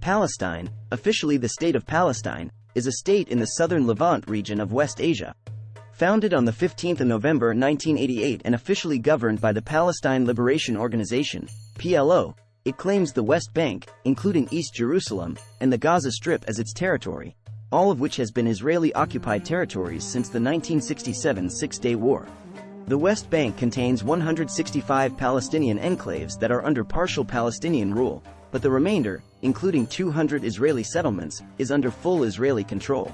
Palestine, officially the State of Palestine, is a state in the southern Levant region of West Asia. Founded on 15 November 1988 and officially governed by the Palestine Liberation Organization, PLO, it claims the West Bank, including East Jerusalem, and the Gaza Strip as its territory, all of which has been Israeli-occupied territories since the 1967 Six-Day War. The West Bank contains 165 Palestinian enclaves that are under partial Palestinian rule, but the remainder, including 200 Israeli settlements, is under full Israeli control.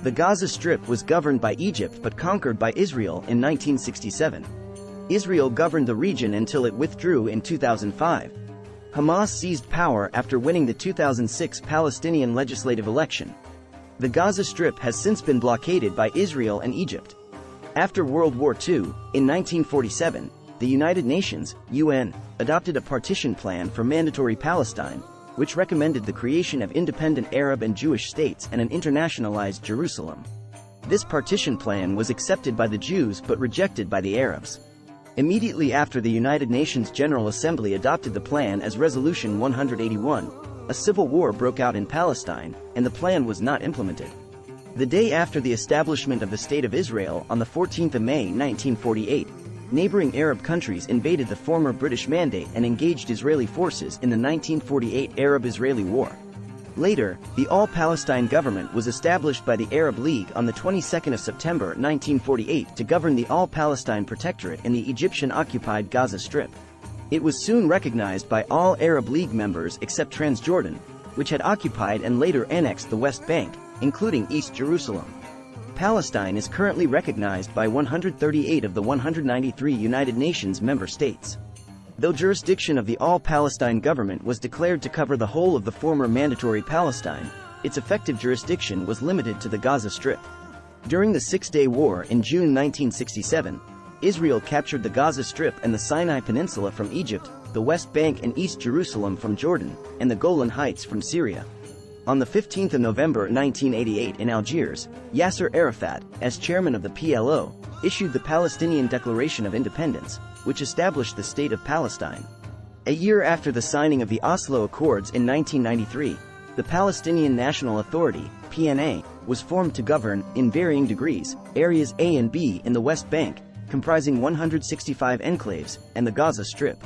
The Gaza Strip was governed by Egypt but conquered by Israel in 1967. Israel governed the region until it withdrew in 2005. Hamas seized power after winning the 2006 Palestinian legislative election. The Gaza Strip has since been blockaded by Israel and Egypt. After World War II, in 1947, the United Nations, UN, adopted a partition plan for mandatory Palestine, which recommended the creation of independent Arab and Jewish states and an internationalized Jerusalem. This partition plan was accepted by the Jews but rejected by the Arabs. Immediately after the United Nations General Assembly adopted the plan as Resolution 181, a civil war broke out in Palestine, and the plan was not implemented. The day after the establishment of the State of Israel on 14 May 1948, neighboring Arab countries invaded the former British Mandate and engaged Israeli forces in the 1948 Arab-Israeli War. Later, the All-Palestine government was established by the Arab League on the 22nd of September 1948 to govern the All-Palestine Protectorate in the Egyptian-occupied Gaza Strip. It was soon recognized by all Arab League members except Transjordan, which had occupied and later annexed the West Bank, including East Jerusalem. Palestine is currently recognized by 138 of the 193 United Nations member states. Though jurisdiction of the All-Palestine government was declared to cover the whole of the former mandatory Palestine, its effective jurisdiction was limited to the Gaza Strip. During the Six-Day War in June 1967, Israel captured the Gaza Strip and the Sinai Peninsula from Egypt, the West Bank and East Jerusalem from Jordan, and the Golan Heights from Syria. On 15 November 1988 in Algiers, Yasser Arafat, as chairman of the PLO, issued the Palestinian Declaration of Independence, which established the State of Palestine. A year after the signing of the Oslo Accords in 1993, the Palestinian National Authority, PNA, was formed to govern, in varying degrees, areas A and B in the West Bank, comprising 165 enclaves, and the Gaza Strip.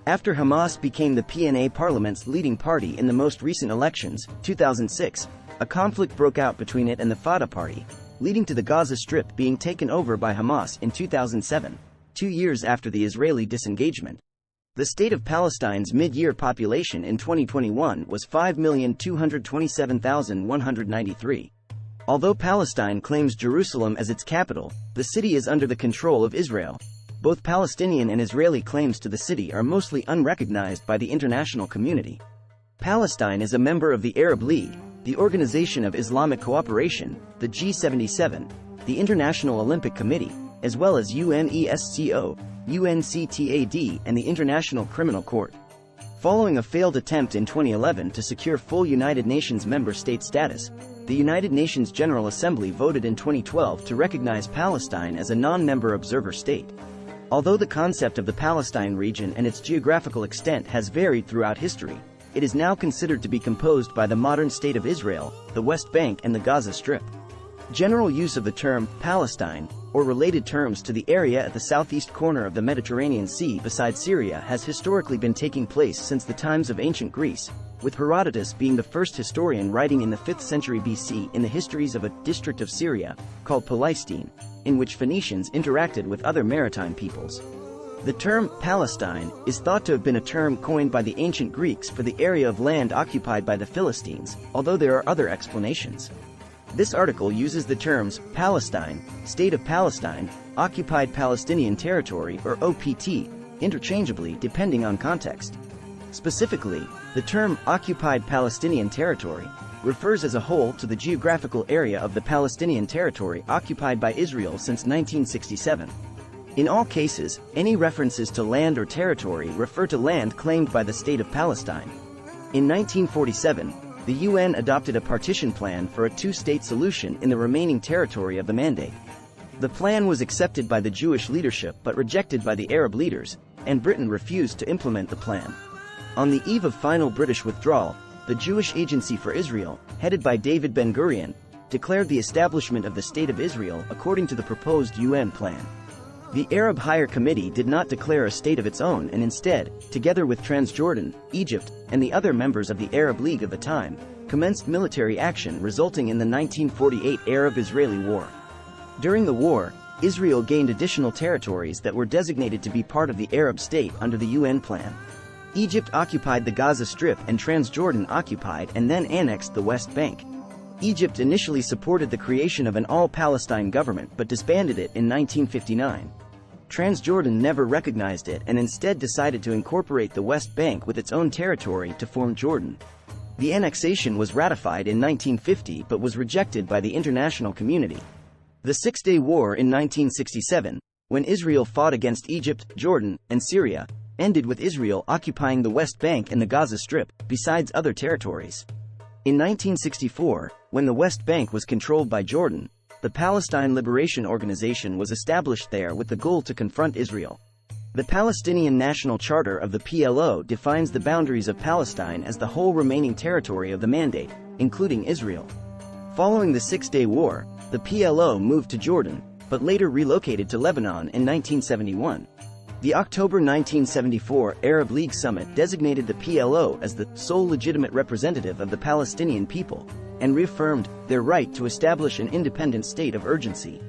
After Hamas became the PNA parliament's leading party in the most recent elections, 2006, a conflict broke out between it and the Fatah party, leading to the Gaza Strip being taken over by Hamas in 2007, 2 years after the Israeli disengagement. The State of Palestine's mid-year population in 2021 was 5,227,193. Although Palestine claims Jerusalem as its capital, the city is under the control of Israel. Both Palestinian and Israeli claims to the city are mostly unrecognized by the international community. Palestine is a member of the Arab League, the Organization of Islamic Cooperation, the G77, the International Olympic Committee, as well as UNESCO, UNCTAD, and the International Criminal Court. Following a failed attempt in 2011 to secure full United Nations member state status, the United Nations General Assembly voted in 2012 to recognize Palestine as a non-member observer state. Although the concept of the Palestine region and its geographical extent has varied throughout history, it is now considered to be composed by the modern State of Israel, the West Bank and the Gaza Strip. General use of the term Palestine, or related terms to the area at the southeast corner of the Mediterranean Sea beside Syria, has historically been taking place since the times of ancient Greece, with Herodotus being the first historian writing in the 5th century BC in the histories of a district of Syria, called Palestine, in which Phoenicians interacted with other maritime peoples. The term Palestine is thought to have been a term coined by the ancient Greeks for the area of land occupied by the Philistines, although there are other explanations. This article uses the terms Palestine, State of Palestine, Occupied Palestinian Territory, or OPT, interchangeably depending on context. Specifically, the term Occupied Palestinian Territory refers as a whole to the geographical area of the Palestinian territory occupied by Israel since 1967. In all cases, any references to land or territory refer to land claimed by the State of Palestine. In 1947, the UN adopted a partition plan for a two-state solution in the remaining territory of the Mandate. The plan was accepted by the Jewish leadership but rejected by the Arab leaders, and Britain refused to implement the plan. On the eve of final British withdrawal, the Jewish Agency for Israel, headed by David Ben-Gurion, declared the establishment of the State of Israel according to the proposed UN plan. The Arab Higher Committee did not declare a state of its own and instead, together with Transjordan, Egypt, and the other members of the Arab League of the time, commenced military action resulting in the 1948 Arab-Israeli War. During the war, Israel gained additional territories that were designated to be part of the Arab state under the UN plan. Egypt occupied the Gaza Strip and Transjordan occupied and then annexed the West Bank. Egypt initially supported the creation of an all-Palestine government but disbanded it in 1959. Transjordan never recognized it and instead decided to incorporate the West Bank with its own territory to form Jordan. The annexation was ratified in 1950 but was rejected by the international community. The Six-Day War in 1967, when Israel fought against Egypt, Jordan, and Syria, ended with Israel occupying the West Bank and the Gaza Strip, besides other territories. In 1964, when the West Bank was controlled by Jordan, the Palestine Liberation Organization was established there with the goal to confront Israel. The Palestinian National Charter of the PLO defines the boundaries of Palestine as the whole remaining territory of the Mandate, including Israel. Following the Six-Day War, the PLO moved to Jordan, but later relocated to Lebanon in 1971. The October 1974 Arab League Summit designated the PLO as the sole legitimate representative of the Palestinian people, and reaffirmed their right to establish an independent state of urgency.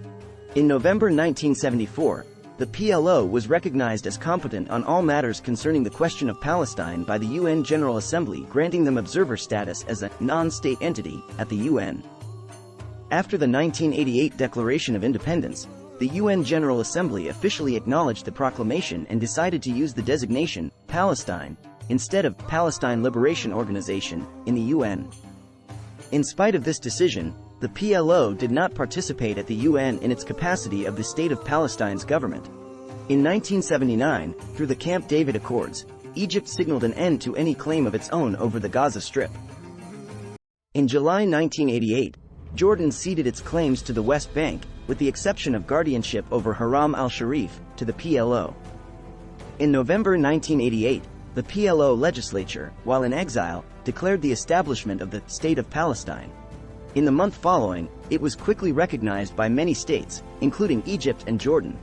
In November 1974, the PLO was recognized as competent on all matters concerning the question of Palestine by the UN General Assembly, granting them observer status as a non-state entity at the UN. After the 1988 Declaration of Independence, the UN General Assembly officially acknowledged the proclamation and decided to use the designation, Palestine, instead of Palestine Liberation Organization, in the UN. In spite of this decision, the PLO did not participate at the UN in its capacity of the State of Palestine's government. In 1979, through the Camp David Accords, Egypt signaled an end to any claim of its own over the Gaza Strip. In July 1988, Jordan ceded its claims to the West Bank, with the exception of guardianship over Haram al-Sharif, to the PLO. In November 1988, the PLO legislature, while in exile, declared the establishment of the State of Palestine. In the month following, it was quickly recognized by many states, including Egypt and Jordan.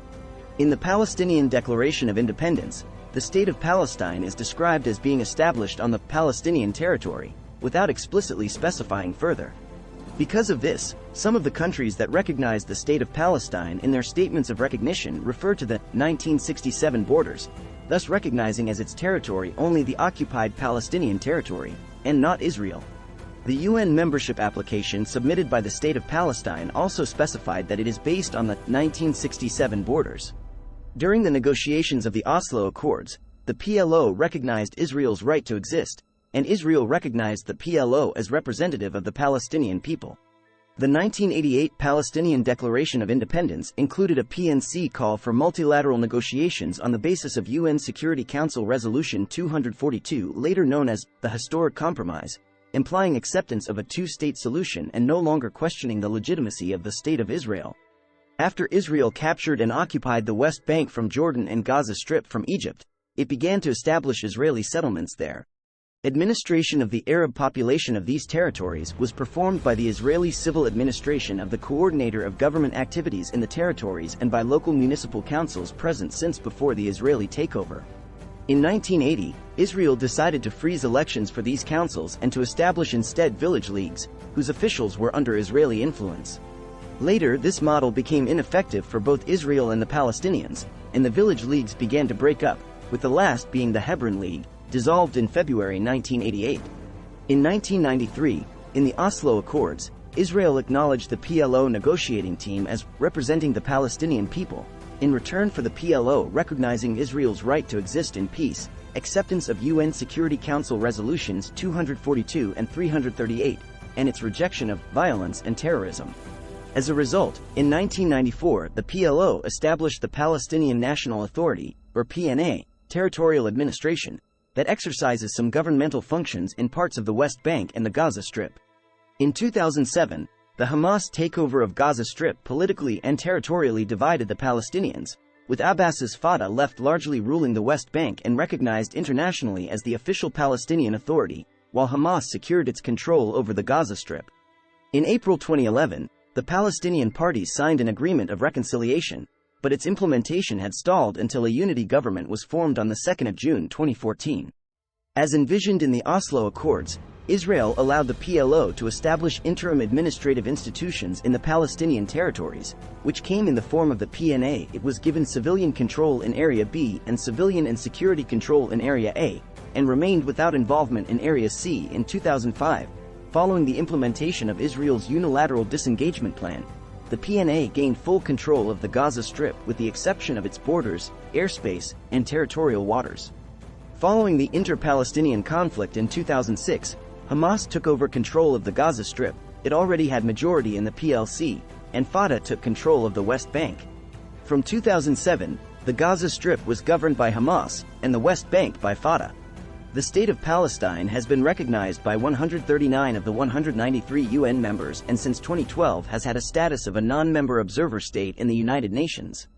In the Palestinian Declaration of Independence, the State of Palestine is described as being established on the Palestinian territory, without explicitly specifying further. Because of this, some of the countries that recognized the State of Palestine in their statements of recognition refer to the 1967 borders, thus recognizing as its territory only the occupied Palestinian territory, and not Israel. The UN membership application submitted by the State of Palestine also specified that it is based on the 1967 borders. During the negotiations of the Oslo Accords, the PLO recognized Israel's right to exist, and Israel recognized the PLO as representative of the Palestinian people. The 1988 Palestinian Declaration of Independence included a PNC call for multilateral negotiations on the basis of UN Security Council Resolution 242, later known as the Historic Compromise, implying acceptance of a two-state solution and no longer questioning the legitimacy of the State of Israel. After Israel captured and occupied the West Bank from Jordan and Gaza Strip from Egypt, it began to establish Israeli settlements there. Administration of the Arab population of these territories was performed by the Israeli Civil Administration of the Coordinator of Government Activities in the territories and by local municipal councils present since before the Israeli takeover. In 1980, Israel decided to freeze elections for these councils and to establish instead village leagues, whose officials were under Israeli influence. Later, this model became ineffective for both Israel and the Palestinians, and the village leagues began to break up, with the last being the Hebron League, dissolved in February 1988. In 1993, in the Oslo Accords, Israel acknowledged the PLO negotiating team as representing the Palestinian people, in return for the PLO recognizing Israel's right to exist in peace, acceptance of UN Security Council Resolutions 242 and 338, and its rejection of violence and terrorism. As a result, in 1994, the PLO established the Palestinian National Authority, or PNA, territorial administration, that exercises some governmental functions in parts of the West Bank and the Gaza Strip. In 2007, the Hamas takeover of Gaza Strip politically and territorially divided the Palestinians, with Abbas's Fatah left largely ruling the West Bank and recognized internationally as the official Palestinian Authority, while Hamas secured its control over the Gaza Strip. In April 2011, the Palestinian parties signed an agreement of reconciliation, but its implementation had stalled until a unity government was formed on the 2nd of June 2014. As envisioned in the Oslo Accords, Israel allowed the PLO to establish interim administrative institutions in the Palestinian territories, which came in the form of the PNA. It was given civilian control in Area B and civilian and security control in Area A, and remained without involvement in Area C in 2005. Following the implementation of Israel's unilateral disengagement plan, the PNA gained full control of the Gaza Strip with the exception of its borders, airspace, and territorial waters. Following the inter-Palestinian conflict in 2006, Hamas took over control of the Gaza Strip. It already had majority in the PLC, and Fatah took control of the West Bank. From 2007, the Gaza Strip was governed by Hamas, and the West Bank by Fatah. The State of Palestine has been recognized by 139 of the 193 UN members and since 2012 has had a status of a non-member observer state in the United Nations.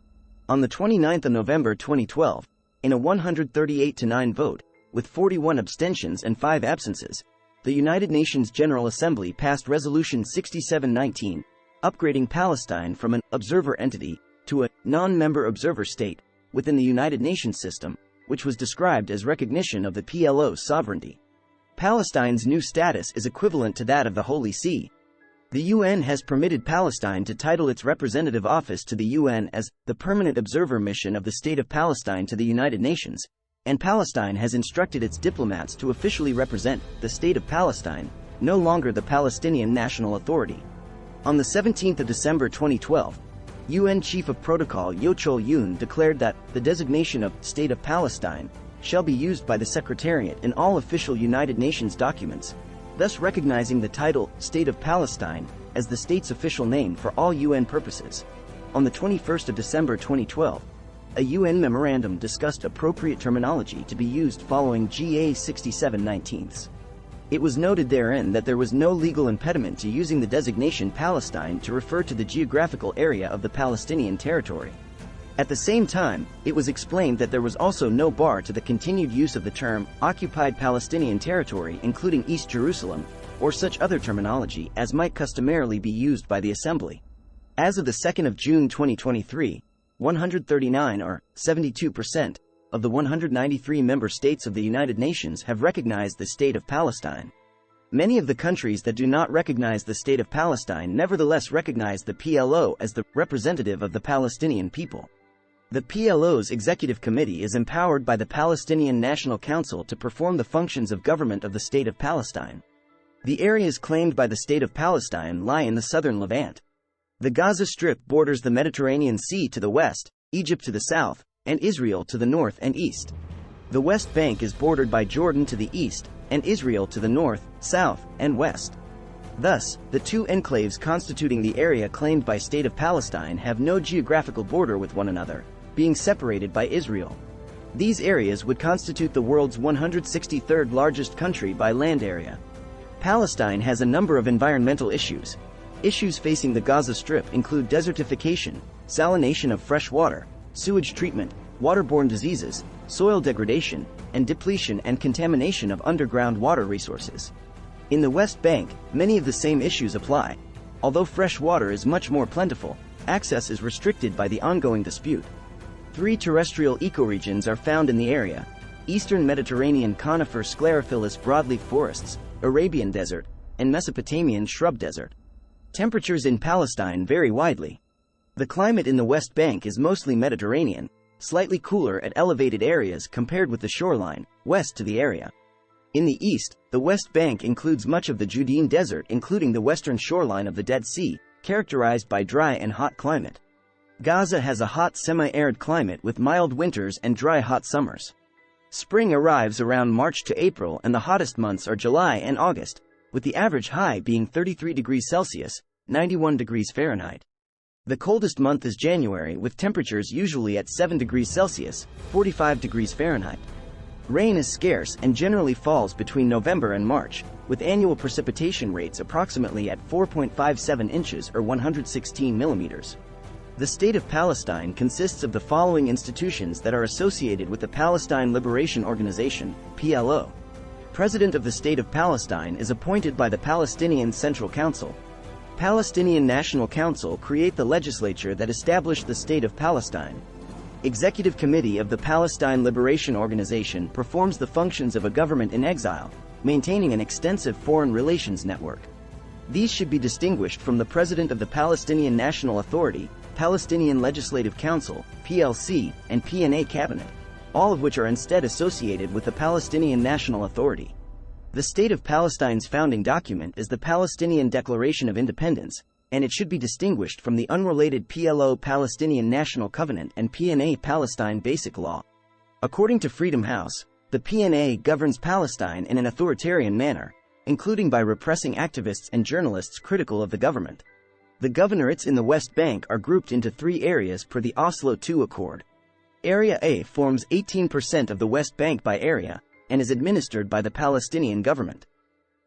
On the 29th of November 2012, in a 138-9 vote, with 41 abstentions and 5 absences, the United Nations General Assembly passed Resolution 6719, upgrading Palestine from an observer entity to a non-member observer state within the United Nations system, which was described as recognition of the PLO's sovereignty. Palestine's new status is equivalent to that of the Holy See. The UN has permitted Palestine to title its representative office to the UN as the Permanent Observer Mission of the State of Palestine to the United Nations, and Palestine has instructed its diplomats to officially represent the State of Palestine, no longer the Palestinian National Authority. On the 17th of December 2012, UN Chief of Protocol Yochol Yoon declared that the designation of State of Palestine shall be used by the Secretariat in all official United Nations documents, thus recognizing the title State of Palestine as the state's official name for all UN purposes. On the 21st of December 2012, a UN memorandum discussed appropriate terminology to be used following GA 6719. It was noted therein that there was no legal impediment to using the designation Palestine to refer to the geographical area of the Palestinian territory. At the same time, it was explained that there was also no bar to the continued use of the term occupied Palestinian territory, including East Jerusalem, or such other terminology as might customarily be used by the Assembly. As of the 2nd of June 2023, 139 or 72% of the 193 member states of the United Nations have recognized the State of Palestine. Many of the countries that do not recognize the State of Palestine nevertheless recognize the PLO as the representative of the Palestinian people. The PLO's Executive Committee is empowered by the Palestinian National Council to perform the functions of government of the State of Palestine. The areas claimed by the State of Palestine lie in the southern Levant. The Gaza Strip borders the Mediterranean Sea to the west, Egypt to the south, and Israel to the north and east. The West Bank is bordered by Jordan to the east, and Israel to the north, south, and west. Thus, the two enclaves constituting the area claimed by State of Palestine have no geographical border with one another, being separated by Israel. These areas would constitute the world's 163rd largest country by land area. Palestine has a number of environmental issues. Issues facing the Gaza Strip include desertification, salination of fresh water, sewage treatment, waterborne diseases, soil degradation, and depletion and contamination of underground water resources. In the West Bank, many of the same issues apply. Although fresh water is much more plentiful, access is restricted by the ongoing dispute. 3 terrestrial ecoregions are found in the area: Eastern Mediterranean conifer sclerophyllous broadleaf forests, Arabian desert, and Mesopotamian shrub desert. Temperatures in Palestine vary widely. The climate in the West Bank is mostly Mediterranean, slightly cooler at elevated areas compared with the shoreline, west to the area. In the east, the West Bank includes much of the Judean Desert, including the western shoreline of the Dead Sea, characterized by dry and hot climate. Gaza has a hot semi-arid climate with mild winters and dry hot summers. Spring arrives around March to April and the hottest months are July and August, with the average high being 33 degrees Celsius, 91 degrees Fahrenheit. The coldest month is January, with temperatures usually at 7 degrees Celsius, 45 degrees Fahrenheit. Rain is scarce and generally falls between November and March, with annual precipitation rates approximately at 4.57 inches or 116 millimeters. The State of Palestine consists of the following institutions that are associated with the Palestine Liberation Organization, PLO. President of the State of Palestine is appointed by the Palestinian Central Council. Palestinian National Council create the legislature that established the State of Palestine. Executive Committee of the Palestine Liberation Organization performs the functions of a government in exile, maintaining an extensive foreign relations network. These should be distinguished from the President of the Palestinian National Authority, Palestinian Legislative Council, PLC, and PNA Cabinet, all of which are instead associated with the Palestinian National Authority. The State of Palestine's founding document is the Palestinian Declaration of Independence, and it should be distinguished from the unrelated PLO Palestinian National Covenant and PNA Palestine Basic Law. According to Freedom House, the PNA governs Palestine in an authoritarian manner, including by repressing activists and journalists critical of the government. The governorates in the West Bank are grouped into 3 areas per the Oslo II Accord. Area A forms 18% of the West Bank by area, and is administered by the Palestinian government.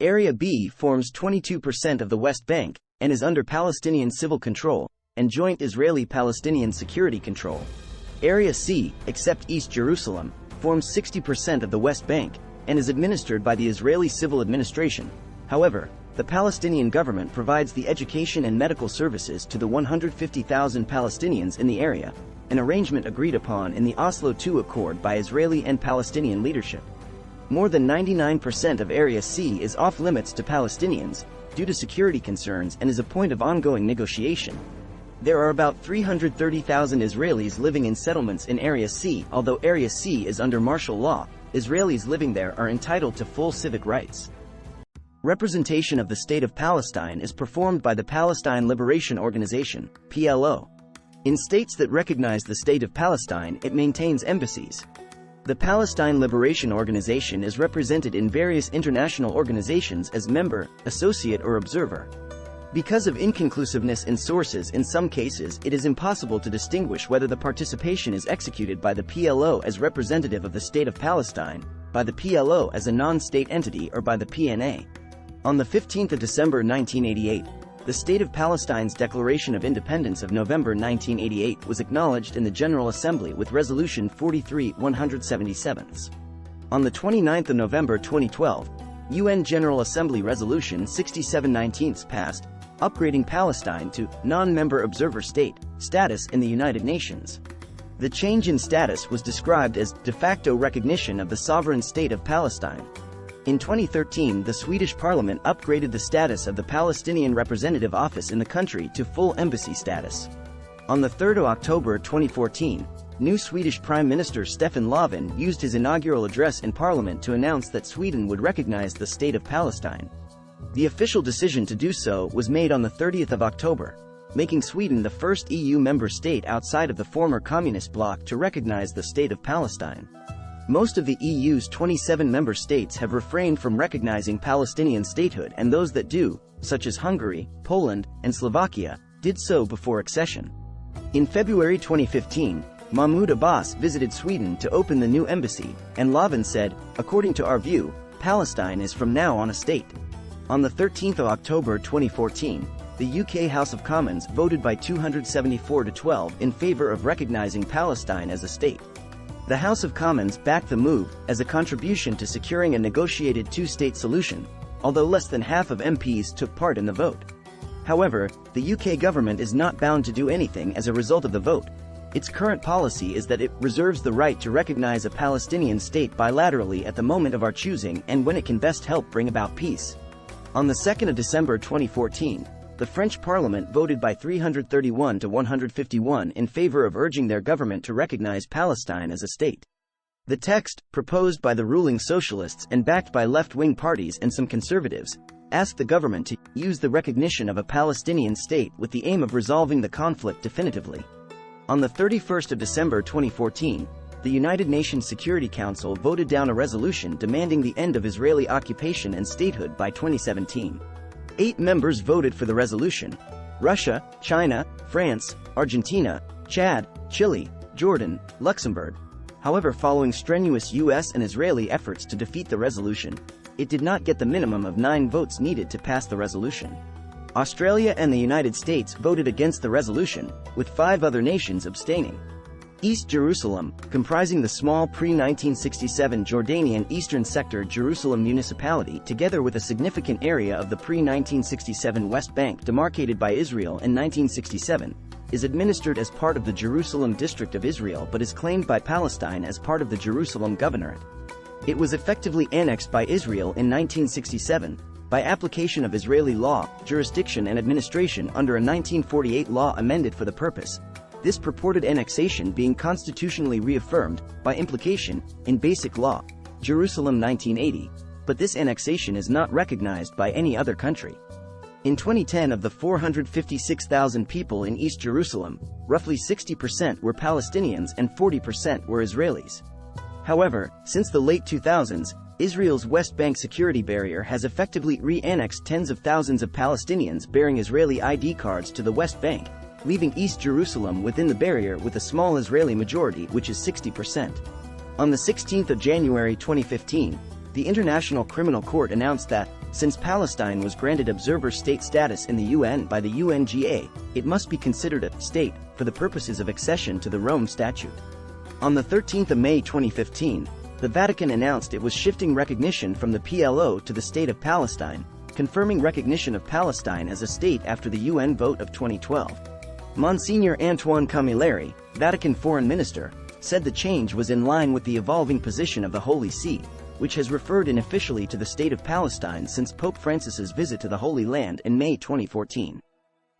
Area B forms 22% of the West Bank, and is under Palestinian civil control, and joint Israeli-Palestinian security control. Area C, except East Jerusalem, forms 60% of the West Bank, and is administered by the Israeli civil administration. However, the Palestinian government provides the education and medical services to the 150,000 Palestinians in the area, an arrangement agreed upon in the Oslo II Accord by Israeli and Palestinian leadership. More than 99% of Area C is off-limits to Palestinians, due to security concerns, and is a point of ongoing negotiation. There are about 330,000 Israelis living in settlements in Area C. Although Area C is under martial law, Israelis living there are entitled to full civic rights. Representation of the State of Palestine is performed by the Palestine Liberation Organization, PLO. In states that recognize the State of Palestine, it maintains embassies. The Palestine Liberation Organization is represented in various international organizations as member, associate, or observer. Because of inconclusiveness in sources, in some cases it is impossible to distinguish whether the participation is executed by the PLO as representative of the State of Palestine, by the PLO as a non-state entity, or by the PNA. On the 15th of December 1988, the State of Palestine's Declaration of Independence of November 1988 was acknowledged in the General Assembly with Resolution 43-177. On the 29th of November 2012, UN General Assembly Resolution 6719 passed, upgrading Palestine to non-member observer state status in the United Nations. The change in status was described as de facto recognition of the sovereign state of Palestine. In 2013, the Swedish parliament upgraded the status of the Palestinian Representative Office in the country to full embassy status. On the 3rd of October 2014, new Swedish Prime Minister Stefan Löfven used his inaugural address in parliament to announce that Sweden would recognize the State of Palestine. The official decision to do so was made on the 30th of October, making Sweden the first EU member state outside of the former communist bloc to recognize the State of Palestine. Most of the EU's 27 member states have refrained from recognizing Palestinian statehood, and those that do, such as Hungary, Poland, and Slovakia, did so before accession. In February 2015, Mahmoud Abbas visited Sweden to open the new embassy, and Löfven said, "According to our view, Palestine is from now on a state." On the 13th of October 2014, the UK House of Commons voted by 274 to 12 in favor of recognizing Palestine as a state. The House of Commons backed the move as a contribution to securing a negotiated two-state solution, although less than half of MPs took part in the vote. However, the UK government is not bound to do anything as a result of the vote. Its current policy is that it reserves the right to recognize a Palestinian state bilaterally at the moment of our choosing and when it can best help bring about peace. On the 2nd of December 2014, the French Parliament voted by 331 to 151 in favor of urging their government to recognize Palestine as a state. The text, proposed by the ruling socialists and backed by left-wing parties and some conservatives, asked the government to use the recognition of a Palestinian state with the aim of resolving the conflict definitively. On the 31st of December 2014, the United Nations Security Council voted down a resolution demanding the end of Israeli occupation and statehood by 2017. 8 members voted for the resolution: Russia, China, France, Argentina, Chad, Chile, Jordan, Luxembourg. However, following strenuous US and Israeli efforts to defeat the resolution, it did not get the minimum of 9 votes needed to pass the resolution. Australia and the United States voted against the resolution, with 5 other nations abstaining. East Jerusalem, comprising the small pre-1967 Jordanian Eastern Sector Jerusalem municipality together with a significant area of the pre-1967 West Bank demarcated by Israel in 1967, is administered as part of the Jerusalem District of Israel but is claimed by Palestine as part of the Jerusalem Governorate. It was effectively annexed by Israel in 1967, by application of Israeli law, jurisdiction and administration under a 1948 law amended for the purpose, this purported annexation being constitutionally reaffirmed, by implication, in Basic Law, Jerusalem 1980, but this annexation is not recognized by any other country. In 2010, of the 456,000 people in East Jerusalem, roughly 60% were Palestinians and 40% were Israelis. However, since the late 2000s, Israel's West Bank security barrier has effectively re-annexed tens of thousands of Palestinians bearing Israeli ID cards to the West Bank, leaving East Jerusalem within the barrier with a small Israeli majority, which is 60%. On the 16th of January 2015, the International Criminal Court announced that, since Palestine was granted observer state status in the UN by the UNGA, it must be considered a state for the purposes of accession to the Rome Statute. On the 13th of May 2015, the Vatican announced it was shifting recognition from the PLO to the State of Palestine, confirming recognition of Palestine as a state after the UN vote of 2012. Monsignor Antoine Camilleri, Vatican Foreign Minister, said the change was in line with the evolving position of the Holy See, which has referred unofficially to the State of Palestine since Pope Francis's visit to the Holy Land in May 2014.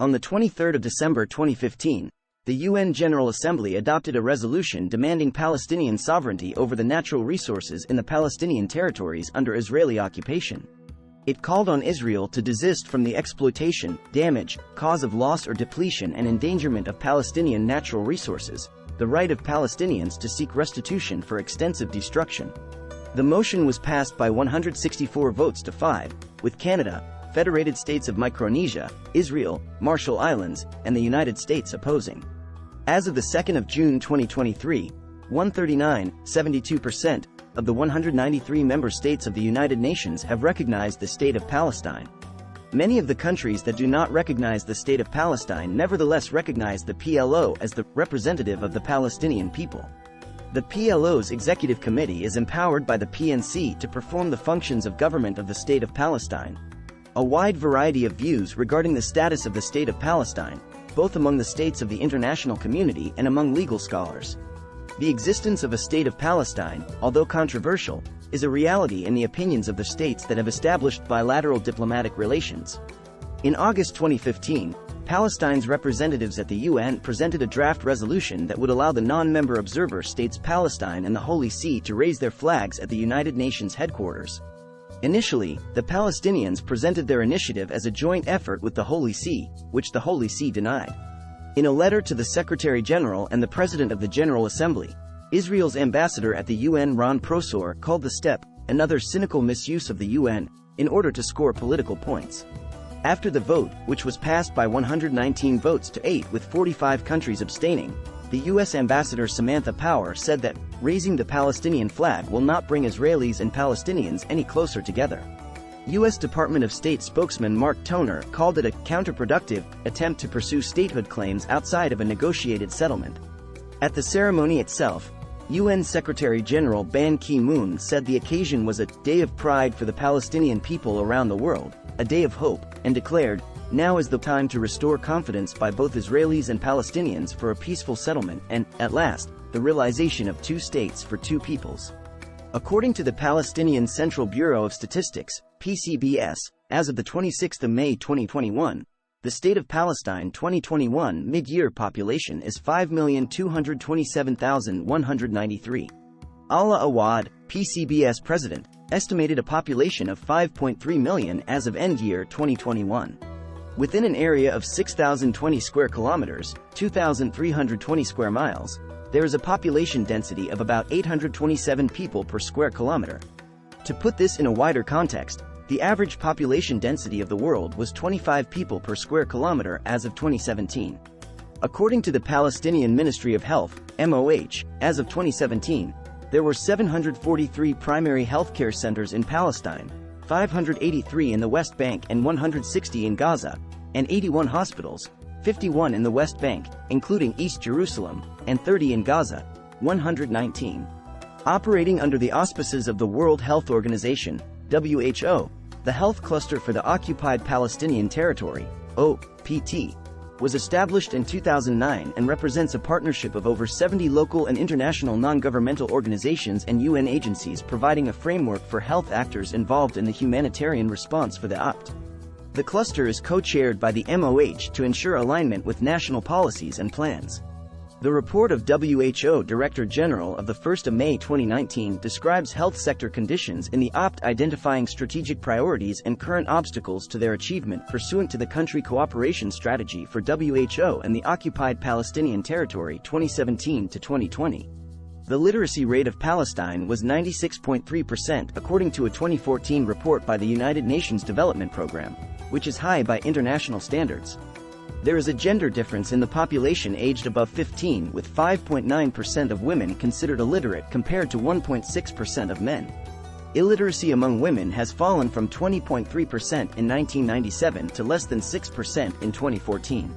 On the 23rd of December 2015, the UN General Assembly adopted a resolution demanding Palestinian sovereignty over the natural resources in the Palestinian territories under Israeli occupation. It called on Israel to desist from the exploitation, damage, cause of loss or depletion and endangerment of Palestinian natural resources, the right of Palestinians to seek restitution for extensive destruction. The motion was passed by 164 votes to 5, with Canada, Federated States of Micronesia, Israel, Marshall Islands, and the United States opposing. As of the 2nd of June 2023, 139.72% of the 193 member states of the United Nations have recognized the State of Palestine. Many of the countries that do not recognize the State of Palestine nevertheless recognize the PLO as the representative of the Palestinian people. The PLO's Executive Committee is empowered by the PNC to perform the functions of government of the State of Palestine. A wide variety of views regarding the status of the State of Palestine, both among the states of the international community and among legal scholars. The existence of a State of Palestine, although controversial, is a reality in the opinions of the states that have established bilateral diplomatic relations. In August 2015, Palestine's representatives at the UN presented a draft resolution that would allow the non-member observer states Palestine and the Holy See to raise their flags at the United Nations headquarters. Initially, the Palestinians presented their initiative as a joint effort with the Holy See, which the Holy See denied. In a letter to the Secretary General and the President of the General Assembly, Israel's ambassador at the UN Ron Prosor called the step another cynical misuse of the UN in order to score political points. After the vote, which was passed by 119 votes to 8 with 45 countries abstaining, the U.S. Ambassador Samantha Power said that raising the Palestinian flag will not bring Israelis and Palestinians any closer together. U.S. Department of State spokesman Mark Toner called it a counterproductive attempt to pursue statehood claims outside of a negotiated settlement. At the ceremony itself, UN Secretary-General Ban Ki-moon said the occasion was a day of pride for the Palestinian people around the world, a day of hope, and declared, "Now is the time to restore confidence by both Israelis and Palestinians for a peaceful settlement and, at last, the realization of two states for two peoples." According to the Palestinian Central Bureau of Statistics, PCBS, as of the 26th of May 2021, the State of Palestine 2021 mid-year population is 5,227,193. Ala Awad, PCBS president, estimated a population of 5.3 million as of end year 2021. Within an area of 6,020 square kilometers, 2,320 square miles, there is a population density of about 827 people per square kilometer. To put this in a wider context, the average population density of the world was 25 people per square kilometer as of 2017. According to the Palestinian Ministry of Health, MOH, as of 2017, there were 743 primary healthcare centers in Palestine, 583 in the West Bank and 160 in Gaza, and 81 hospitals, 51 in the West Bank, including East Jerusalem, and 30 in Gaza, 119. Operating under the auspices of the World Health Organization, WHO, the Health Cluster for the Occupied Palestinian Territory, OPT, was established in 2009 and represents a partnership of over 70 local and international non-governmental organizations and UN agencies providing a framework for health actors involved in the humanitarian response for the OPT. The cluster is co-chaired by the MOH to ensure alignment with national policies and plans. The report of WHO Director General of 1 May 2019 describes health sector conditions in the OPT, identifying strategic priorities and current obstacles to their achievement pursuant to the Country Cooperation Strategy for WHO and the Occupied Palestinian Territory 2017 to 2020. The literacy rate of Palestine was 96.3% according to a 2014 report by the United Nations Development Programme, which is high by international standards. There is a gender difference in the population aged above 15, with 5.9% of women considered illiterate compared to 1.6% of men. Illiteracy among women has fallen from 20.3% in 1997 to less than 6% in 2014.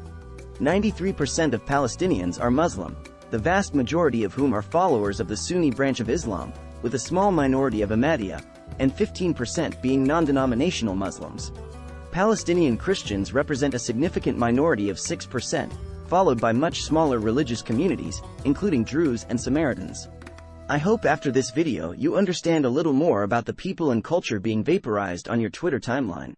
93% of Palestinians are Muslim, the vast majority of whom are followers of the Sunni branch of Islam, with a small minority of Ahmadiyya, and 15% being non-denominational Muslims. Palestinian Christians represent a significant minority of 6%, followed by much smaller religious communities, including Druze and Samaritans. I hope after this video you understand a little more about the people and culture being vaporized on your Twitter timeline.